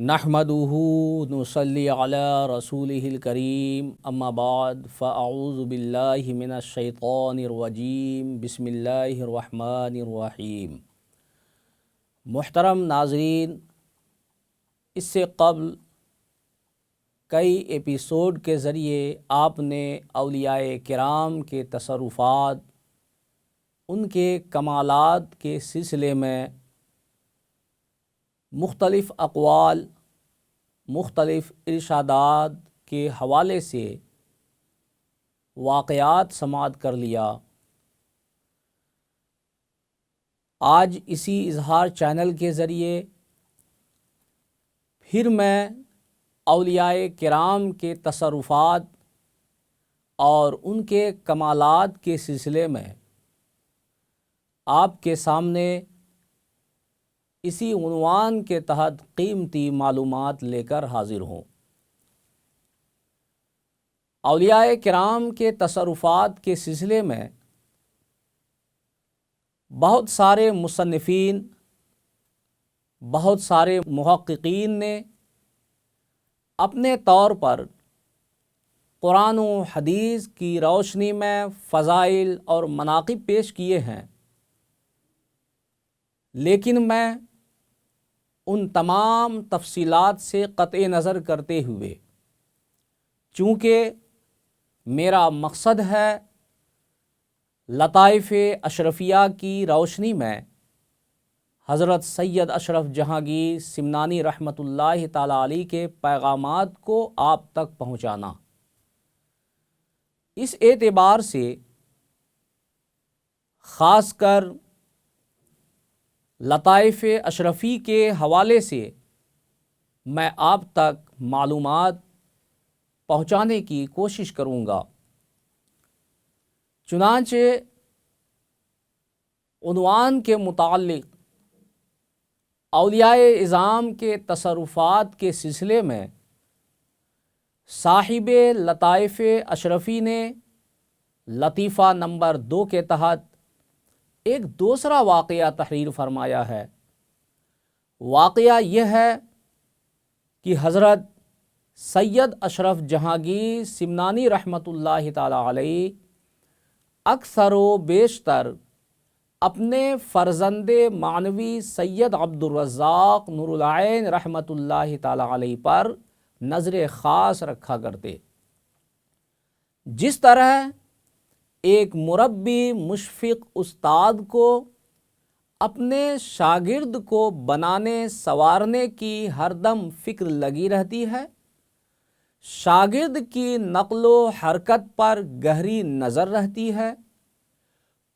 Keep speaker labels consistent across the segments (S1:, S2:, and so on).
S1: نحمدہ نصلی علی رسولہ الکریم اما بعد فاعوذ باللہ من الشیطان الرجیم بسم اللہ الرحمن الرحیم۔ محترم ناظرین، اس سے قبل کئی ایپیسوڈ کے ذریعے آپ نے اولیاء کرام کے تصرفات، ان کے کمالات کے سلسلے میں مختلف اقوال، مختلف ارشادات کے حوالے سے واقعات سماعت کر لیا۔ آج اسی اظہار چینل کے ذریعے پھر میں اولیاء کرام کے تصرفات اور ان کے کمالات کے سلسلے میں آپ کے سامنے اسی عنوان کے تحت قیمتی معلومات لے کر حاضر ہوں۔ اولیاء کرام کے تصرفات کے سلسلے میں بہت سارے مصنفین، بہت سارے محققین نے اپنے طور پر قرآن و حدیث کی روشنی میں فضائل اور مناقب پیش کیے ہیں، لیکن میں ان تمام تفصیلات سے قطع نظر کرتے ہوئے، چونکہ میرا مقصد ہے لطائف اشرفیہ کی روشنی میں حضرت سید اشرف جہانگیر سمنانی رحمۃ اللہ تعالیٰ علیہ کے پیغامات کو آپ تک پہنچانا۔ اس اعتبار سے خاص کر لطائف اشرفی کے حوالے سے میں آپ تک معلومات پہنچانے کی کوشش کروں گا۔ چنانچہ عنوان کے متعلق اولیاء اعظام کے تصرفات کے سلسلے میں صاحب لطائف اشرفی نے لطیفہ نمبر 2 کے تحت ایک دوسرا واقعہ تحریر فرمایا ہے۔ واقعہ یہ ہے کہ حضرت سید اشرف جہانگیر سمنانی رحمۃ اللہ تعالیٰ علیہ اکثر و بیشتر اپنے فرزند معنوی سید عبد الرزاق نور العین رحمۃ اللہ تعالیٰ علیہ پر نظر خاص رکھا کرتے۔ جس طرح ایک مربی مشفق استاد کو اپنے شاگرد کو بنانے سنوارنے کی ہر دم فکر لگی رہتی ہے، شاگرد کی نقل و حرکت پر گہری نظر رہتی ہے،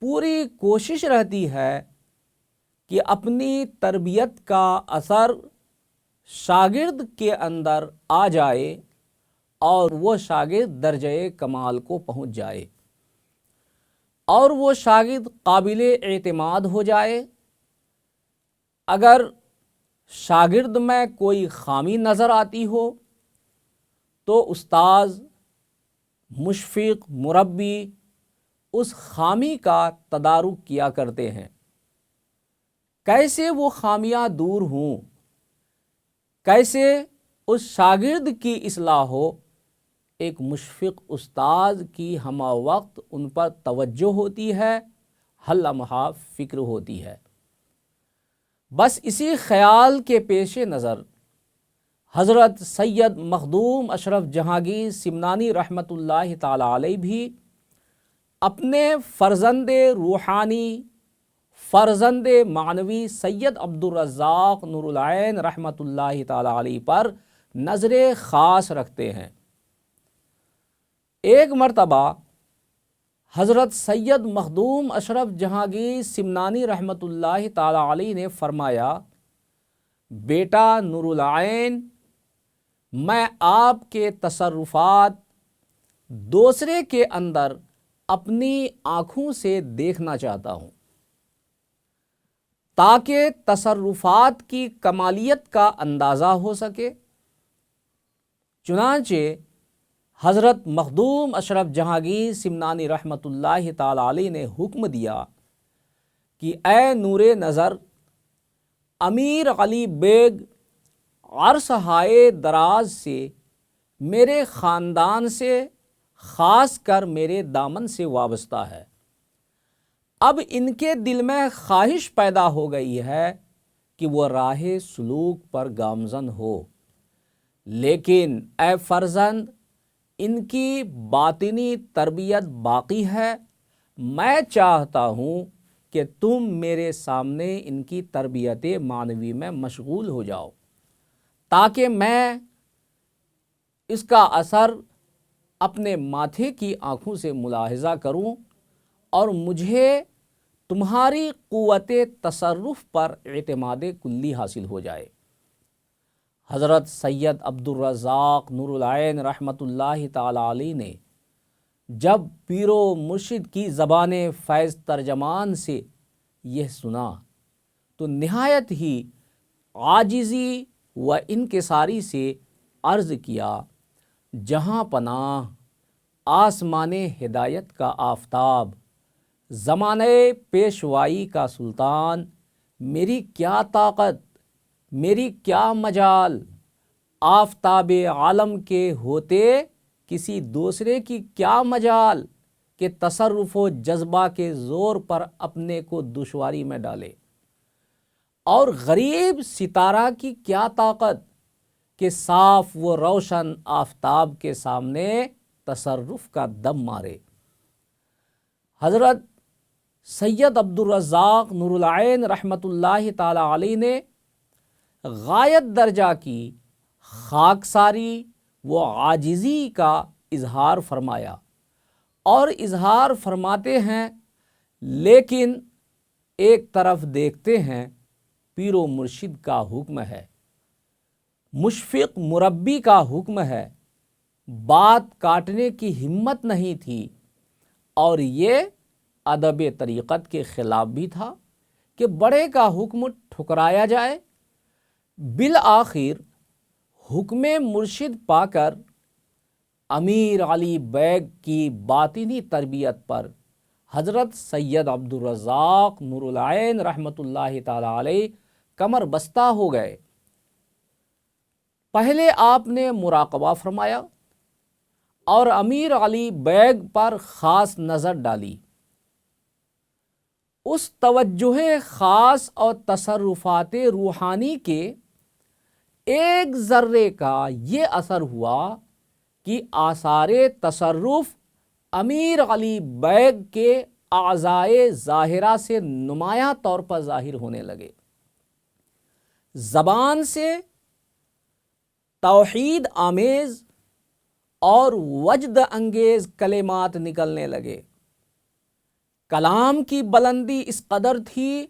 S1: پوری کوشش رہتی ہے کہ اپنی تربیت کا اثر شاگرد کے اندر آ جائے اور وہ شاگرد درجۂ کمال کو پہنچ جائے اور وہ شاگرد قابل اعتماد ہو جائے۔ اگر شاگرد میں کوئی خامی نظر آتی ہو تو استاذ، مشفق، مربی اس خامی کا تدارک کیا کرتے ہیں، کیسے وہ خامیاں دور ہوں، کیسے اس شاگرد کی اصلاح ہو۔ ایک مشفق استاذ کی ہمہ وقت ان پر توجہ ہوتی ہے، ہر لمحہ فکر ہوتی ہے۔ بس اسی خیال کے پیش نظر حضرت سید مخدوم اشرف جہانگیر سمنانی رحمۃ اللہ تعالیٰ علیہ بھی اپنے فرزند روحانی، فرزند معنوی سید عبد الرزاق نور العین رحمۃ اللہ تعالیٰ علیہ پر نظر خاص رکھتے ہیں۔ ایک مرتبہ حضرت سید مخدوم اشرف جہانگیر سمنانی رحمۃ اللہ تعالیٰ علیہ نے فرمایا، بیٹا نور العین، میں آپ کے تصرفات دوسرے کے اندر اپنی آنکھوں سے دیکھنا چاہتا ہوں تاکہ تصرفات کی کمالیت کا اندازہ ہو سکے۔ چنانچہ حضرت مخدوم اشرف جہانگیر سمنانی رحمۃ اللہ تعالیٰ علیہ نے حکم دیا کہ اے نور نظر، امیر علی بیگ عرصہائے دراز سے میرے خاندان سے، خاص کر میرے دامن سے وابستہ ہے۔ اب ان کے دل میں خواہش پیدا ہو گئی ہے کہ وہ راہ سلوک پر گامزن ہو، لیکن اے فرزند، ان کی باطنی تربیت باقی ہے۔ میں چاہتا ہوں کہ تم میرے سامنے ان کی تربیت معنوی میں مشغول ہو جاؤ، تاکہ میں اس کا اثر اپنے ماتھے کی آنکھوں سے ملاحظہ کروں اور مجھے تمہاری قوت تصرف پر اعتماد کلی حاصل ہو جائے۔ حضرت سید عبدالرزاق نور العین رحمۃ اللہ تعالی علیہ نے جب پیر و مرشد کی زبان فیض ترجمان سے یہ سنا تو نہایت ہی عاجزی و انکساری سے عرض کیا، جہاں پناہ آسمان ہدایت کا آفتاب، زمانہ پیشوائی کا سلطان، میری کیا طاقت، میری کیا مجال، آفتاب عالم کے ہوتے کسی دوسرے کی کیا مجال کہ تصرف و جذبہ کے زور پر اپنے کو دشواری میں ڈالے، اور غریب ستارہ کی کیا طاقت کہ صاف و روشن آفتاب کے سامنے تصرف کا دم مارے۔ حضرت سید عبدالرزاق نور العین رحمۃ اللہ تعالی علیہ نے غایت درجہ کی خاکساری و عاجزی کا اظہار فرمایا، اور اظہار فرماتے ہیں، لیکن ایک طرف دیکھتے ہیں پیر و مرشد کا حکم ہے، مشفق مربی کا حکم ہے، بات کاٹنے کی ہمت نہیں تھی، اور یہ ادب طریقت کے خلاف بھی تھا کہ بڑے کا حکم ٹھکرایا جائے۔ بالآخر حکم مرشد پا کر امیر علی بیگ کی باطنی تربیت پر حضرت سید عبدالرزاق نور العین رحمۃ اللہ تعالی علیہ کمر بستہ ہو گئے۔ پہلے آپ نے مراقبہ فرمایا اور امیر علی بیگ پر خاص نظر ڈالی۔ اس توجہ خاص اور تصرفات روحانی کے ایک ذرے کا یہ اثر ہوا کہ آثار تصرف امیر علی بیگ کے اعضائے ظاہرہ سے نمایاں طور پر ظاہر ہونے لگے۔ زبان سے توحید آمیز اور وجد انگیز کلمات نکلنے لگے۔ کلام کی بلندی اس قدر تھی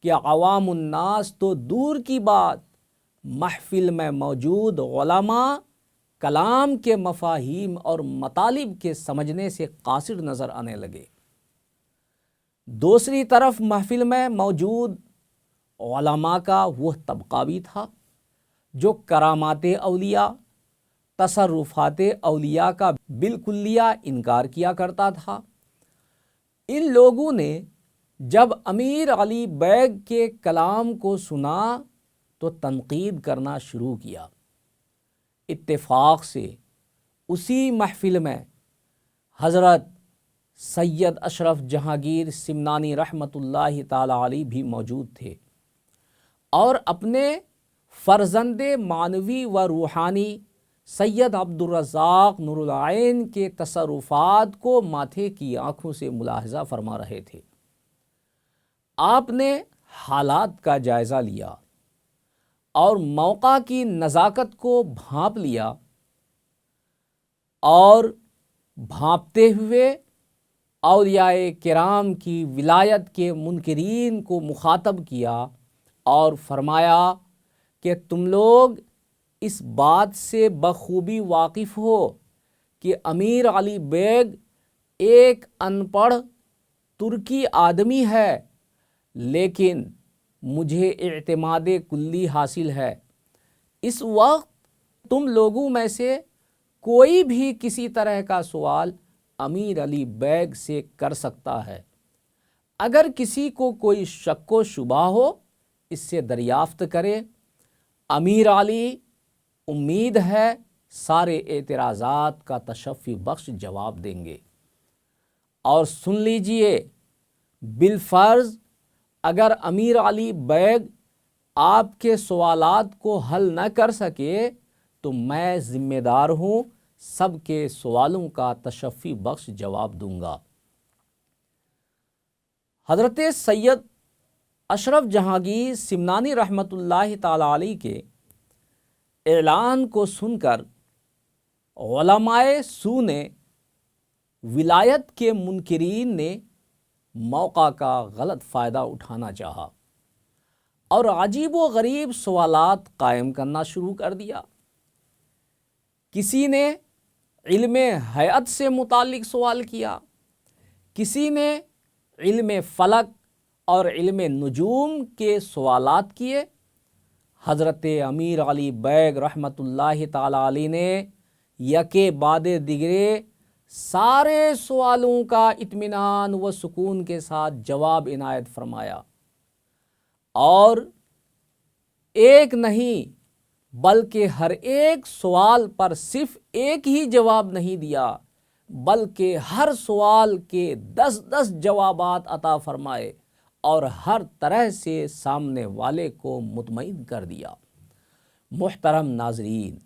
S1: کہ عوام الناس تو دور کی بات، محفل میں موجود علماء کلام کے مفاہیم اور مطالب کے سمجھنے سے قاصر نظر آنے لگے۔ دوسری طرف محفل میں موجود علماء کا وہ طبقہ بھی تھا جو کرامات اولیاء، تصرفات اولیاء کا بالکلیہ انکار کیا کرتا تھا۔ ان لوگوں نے جب امیر علی بیگ کے کلام کو سنا تو تنقید کرنا شروع کیا۔ اتفاق سے اسی محفل میں حضرت سید اشرف جہانگیر سمنانی رحمۃ اللہ تعالی علیہ بھی موجود تھے، اور اپنے فرزند معنوی و روحانی سید عبدالرزاق نور العین کے تصرفات کو ماتھے کی آنکھوں سے ملاحظہ فرما رہے تھے۔ آپ نے حالات کا جائزہ لیا اور موقع کی نزاکت کو بھانپ لیا، اور بھانپتے ہوئے اولیاء کرام کی ولایت کے منکرین کو مخاطب کیا اور فرمایا کہ تم لوگ اس بات سے بخوبی واقف ہو کہ امیر علی بیگ ایک ان پڑھ ترکی آدمی ہے، لیکن مجھے اعتماد کلی حاصل ہے۔ اس وقت تم لوگوں میں سے کوئی بھی کسی طرح کا سوال امیر علی بیگ سے کر سکتا ہے۔ اگر کسی کو کوئی شک و شبہ ہو، اس سے دریافت کرے، امیر علی امید ہے سارے اعتراضات کا تشفی بخش جواب دیں گے۔ اور سن لیجئے، بالفرض اگر امیر علی بیگ آپ کے سوالات کو حل نہ کر سکے تو میں ذمہ دار ہوں، سب کے سوالوں کا تشفی بخش جواب دوں گا۔ حضرت سید اشرف جہانگیر سمنانی رحمۃ اللہ تعالی علیہ کے اعلان کو سن کر علماء سو نے، ولایت کے منکرین نے موقع کا غلط فائدہ اٹھانا چاہا اور عجیب و غریب سوالات قائم کرنا شروع کر دیا۔ کسی نے علم ہیئت سے متعلق سوال کیا، کسی نے علم فلک اور علم نجوم کے سوالات کیے۔ حضرت امیر علی بیگ رحمۃ اللہ تعالی علیہ نے یکے بعد دیگرے سارے سوالوں کا اطمینان و سکون کے ساتھ جواب عنایت فرمایا، اور ایک نہیں بلکہ ہر ایک سوال پر صرف ایک ہی جواب نہیں دیا، بلکہ ہر سوال کے 10 جوابات عطا فرمائے اور ہر طرح سے سامنے والے کو مطمئن کر دیا۔ محترم ناظرین،